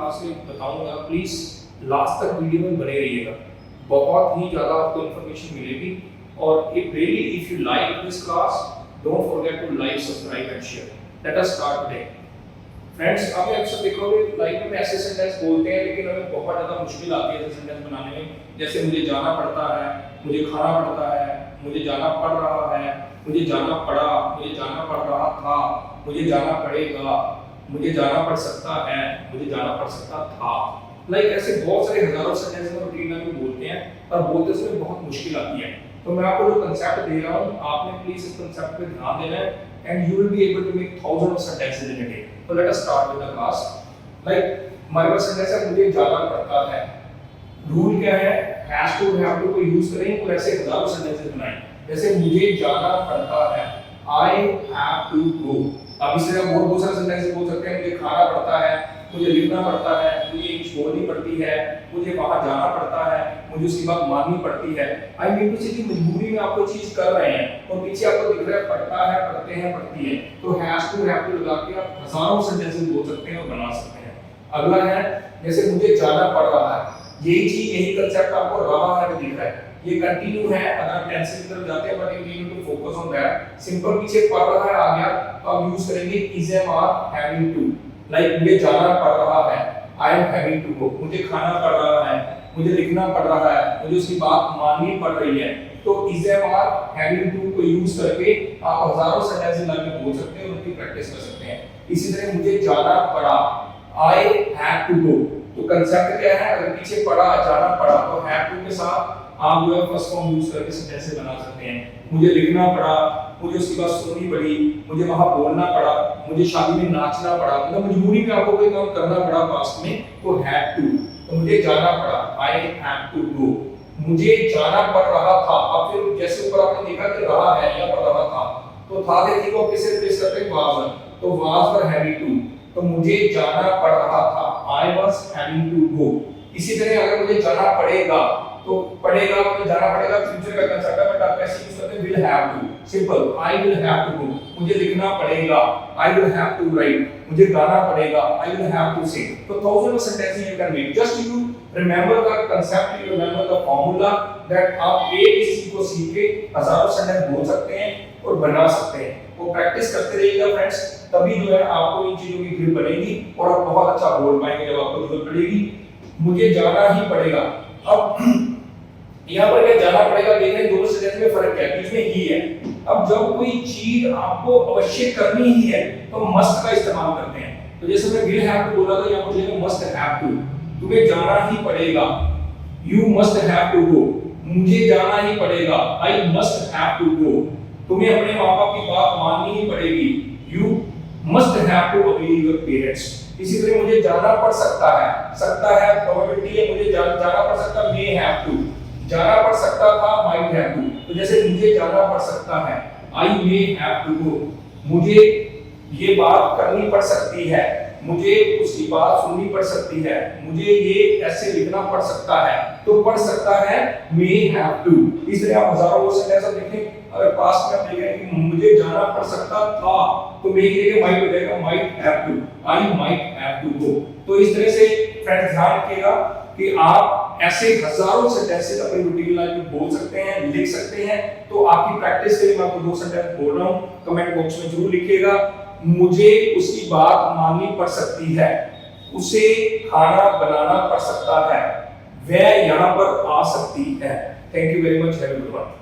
Class में बताऊंगा, please last तक वीडियो में बने रहिएगा, बहुत ही ज़्यादा आपको इन्फॉर्मेशन मिलेगी। और if really if you like this class, don't forget to like, subscribe and share. Let us start today. Friends, आप अक्सर देखोगे लाइफ में ऐसे सेंटेंस बोलते हैं लेकिन हमें बहुत ज़्यादा मुश्किल आती है ऐसे सेंटेंस बनाने में। जैसे मुझे जाना पड़ता है, मुझे खाना पड़ता है, मुझे जाना पड़ रहा है, मुझे जाना पड़ा, मुझे जाना पड़ रहा था, मुझे जाना पड़ेगा, मुझे जाना पड़ सकता है, मुझे जाना पड़ सकता था। लाइक ऐसे बहुत सारे हजारों सेंटेंस हम रूटीन में बोलते हैं और बोलते समय बहुत मुश्किल आती है। तो मैं आपको जो कंसेप्ट दे रहा हूँ, आपने प्लीज इस कंसेप्ट पे ध्यान देना है and you will be able to make thousand of sentences in a day. तो let us start with the class. Like हमारे पास सेंटेंस है मुझे जाना पड़ता है। रूल क्या है? हैज टू हैव टू को यूज करें तो ऐसे हजारों सेंटेंसेस बनाएं। जैसे मुझे जाना पड़ता है, आई हैव टू गो। अब इससे हम बहुत दूसरा सेंटेंस बोल सकते हैं, मुझे खाना पड़ता है, मुझे लिखना पड़ता है, मुझे इंग्लिश बोलनी पड़ती है, मुझे वहां जाना पड़ता है, मुझे उसकी बात माननी पड़ती है। आई मीन टू से कि मजबूरी में आप कोई चीज कर रहे हैं और पीछे आपको दिख रहा है पढ़ता है, पढ़ते हैं, पढ़ती है, तो हैज टू हैव टू लगा के आप हजारों सेंटेंसेस बोल सकते हैं और बना सकते हैं। अगला है जैसे मुझे जाना पड़ रहा है, यही चीज यही कंसेप्ट आपको रहा है दिख रहा है, ये कंटिन्यू है। अगर टेंस की तरफ जाते हैं but you need to focus on that. Simple पीछे पढ़ रहा है आ गया तो आप यूज करेंगे is am are having to. Like मुझे जाना पड़ रहा है, I am having to go. मुझे खाना पड़ रहा है, मुझे लिखना पड़ रहा है, मुझे उसकी बात माननी पड़ रही है। तो is am are having to को यूज करके आप हजारों सेंटेंसेस लाके बोल सकते हैं और उनकी प्रैक्टिस कर सकते हैं। इसी तरह मुझे जाना पड़ा, आई हैव टू गो। तो कंसेप्ट क्या है? अगर पीछे पड़ा, जाना पड़ा, तो हैव टू के साथ आप जो है फर्स्ट फॉर्म यूज करके सेंटेंस बना सकते हैं। मुझे लिखना पड़ा, मुझे उसकी बात सुननी पड़ी, मुझे वहां बोलना पड़ा, मुझे शादी में नाचना पड़ा, मतलब मजबूरी में आपको कोई काम करना पड़ा पास्ट में, तो हैव टू। तो मुझे जाना पड़ा, आई हैव टू गो। मुझे जाना पड़ रहा था, अब फिर जैसे ऊपर आपने देखा कि रहा है या पड़ रहा था, तो था के थी को किससे रिप्लेस करते हैं? वाज। तो वाज और हैविंग टू। तो मुझे जाना पड़ रहा था, I was having to go. इसी तरह अगर मुझे जाना पड़ेगा, तो पड़ेगा मतलब जाना पड़ेगा फ्यूचर का कंसेप्ट है, बट आप ऐसे यूज करते हैं will have to. Simple, I will have to go. मुझे लिखना पड़ेगा, I will have to write. मुझे गाना पड़ेगा, I will have to sing. तो thousand of sentences you can make. Just you remember the concept, you remember the formula that आप एक इस चीज को सीख के हजारों सेंटेंस बोल सकते हैं और बना सकते हैं। वो प्रैक्टिस करते रहिएगा फ्रेंड्स, तभी जो है आपको इन चीजों की ग्रिप बनेगी और आप बहुत अच्छा बोल पाएंगे जब आपको जरूरत पड़ेगी। मुझे जाना ही पड़ेगा। अब यहाँ पर क्या जाना पड़ेगा, देख रहे हैं दोनों सेंटेंस में फर्क है, बीच में ही है। अब जब कोई चीज आपको अवश्य करनी ही है तो मस्ट का इस्तेमाल करते हैं। तो जैसे मैं विल हैव टू बोला था, यहाँ पर लिखा मस्ट हैव टू। तुम्हें जाना ही पड़ेगा, you must have to go. मुझे जाना ही पड़ेगा, I must have to go. तुम्हें अपने माँ-बाप की बात माननी ही पड़ेगी, you must have to obey your parents. इसी तरह मुझे जाना पड़ सकता है प्रोबेबिलिटी है, मुझे जाना पड़ सकता, मे हैव टू। जाना पड़ सकता था, माइट हैव टू। तो जैसे मुझे जाना पड़ सकता है, आई मे हैव टू गो। मुझे ये बात करनी पड़ सकती है, मुझे उसकी बात सुननी पड़ सकती है, मुझे ये ऐसे लिखना पड़ सकता है। तो पढ़ सकता है, मे हैव टू। इस तरह आप हजारों वो सेंटेंस देखें। अगर पास्ट में आप देख रहे हैं कि मुझे जाना पड़ सकता था, तो मे की जगह माइट हो जाएगा, might have to. I might have to go. तो इस तरह से फ्रेंड्स ध्यान रखिएगा कि आप ऐसे हजारों सेंटेंसेस अपनी रूटीन लाइफ में बोल सकते हैं, लिख सकते हैं। तो आपकी प्रैक्टिस के लिए मैं आपको दो सेंटेंस बोल रहा हूं, कमेंट बॉक्स में जरूर लिखिएगा। मुझे उसकी बात माननी पड़ सकती है, उसे खाना बनाना पड़ सकता है, वह यहां पर आ सकती है। Thank you very much, have a good one.